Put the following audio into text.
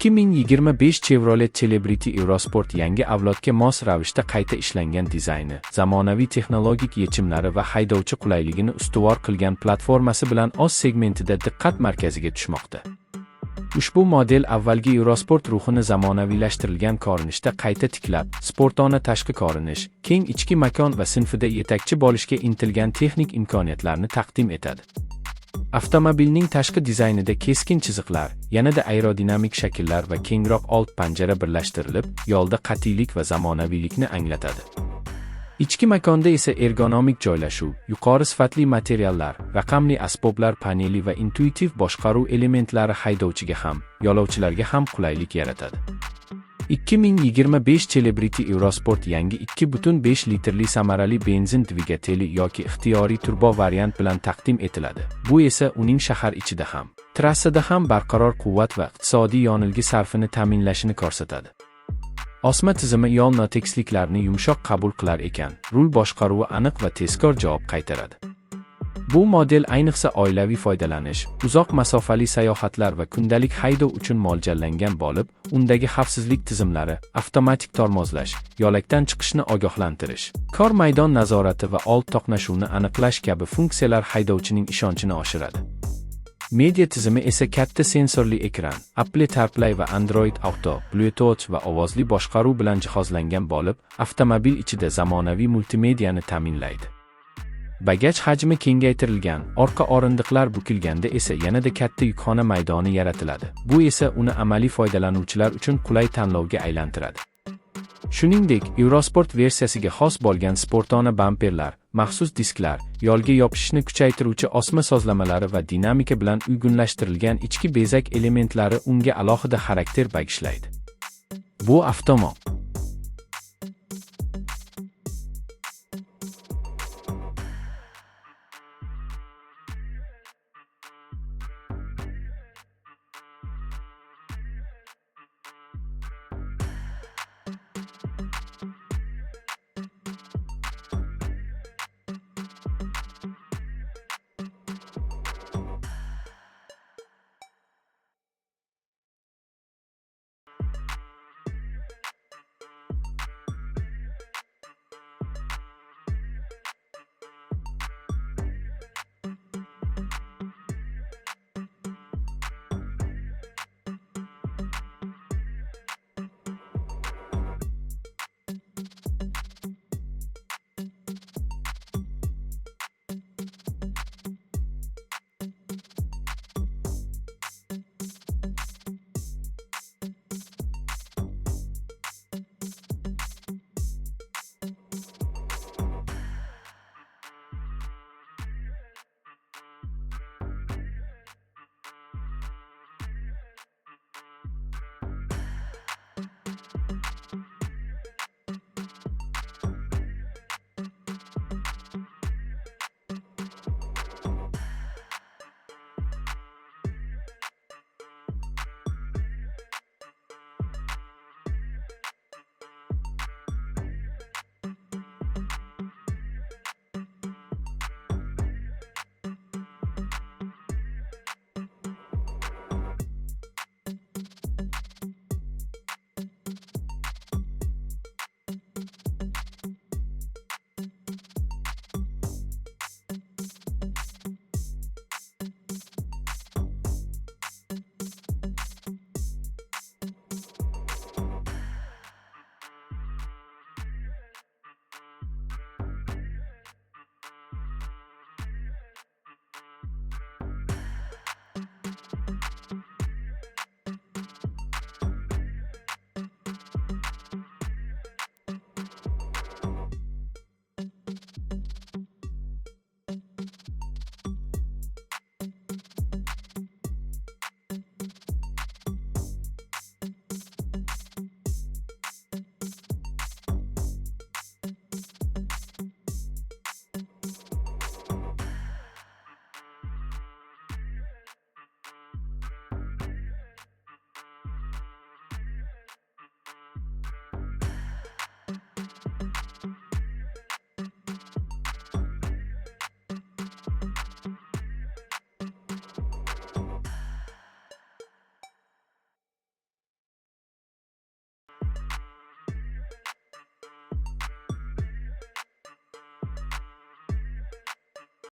2025 Chevrolet Celebrity Eurosport yangi avlodga mos ravishda qayta ishlangan dizayni, zamonaviy texnologik yechimlari va haydovchi qulayligini ustuvor qilgan platformasi bilan o'z segmentida diqqat markaziga tushmoqda. Ushbu model avvalgi Eurosport ruhini zamonaviylashtirilgan ko'rinishda qayta tiklab, sportona tashqi ko'rinish, keng ichki makon va sinfida yetakchi bo'lishga intilgan texnik imkoniyatlarni taqdim etadi. Avtomobilning tashqi dizaynida keskin chiziqlar, yanada aerodinamik shakllar va kengroq old panjara birlashtirilib, yo'lda qat'iylik va zamonaviylikni anglatadi. Ichki makonda esa ergonomik joylashuv, yuqori sifatli materiallar, raqamli asboblar paneli va intuitiv boshqaruv elementlari haydovchiga ham, yo'lovchilarga ham qulaylik yaratadi. 2025 Celebrity Eurosport yangi 2.5 litrli samarali benzin dvigateli yoki ixtiyoriy turbo variant bilan taqdim etiladi. Bu esa uning shahar ichida ham, trassada ham barqaror quvvat va iqtisodiy yonilgi sarfini ta'minlashini ko'rsatadi. Osma tizimi yo'l notekisliklarni yumshoq qabul qilar ekan, rul boshqaruvi aniq va tezkor javob qaytaradi. Bu model ayniqsa oilaviy foydalanish, uzoq masofali sayohatlar va kundalik haydov uchun mo'ljallangan bo'lib, undagi xavfsizlik tizimlari, avtomatik tormozlash, yo'lakdan chiqishni ogohlantirish, kor maydon nazorati va old to'qnashuvni aniqlash kabi funksiyalar haydovchining ishonchini oshiradi. Media tizimi esa katta sensorli ekran, Apple CarPlay va Android Auto, Bluetooth va ovozli boshqaruv bilan jihozlangan bo'lib, avtomobil ichida zamonaviy multimediani ta'minlaydi. Bagaj hajmi kengaytirilgan, orqa o'rindiqlar bukilganda esa yanada katta yukxona maydoni yaratiladi. Bu esa uni amaliy foydalanuvchilar uchun qulay tanlovga aylantiradi. Shuningdek, Eurosport versiyasiga xos bo'lgan sportona bamperlar, maxsus disklar, yo'lga yopishishni kuchaytiruvchi osma sozlamalari va dinamika bilan uyg'unlashtirilgan ichki bezak elementlari unga alohida xarakter bagishlaydi. Bu avtomobil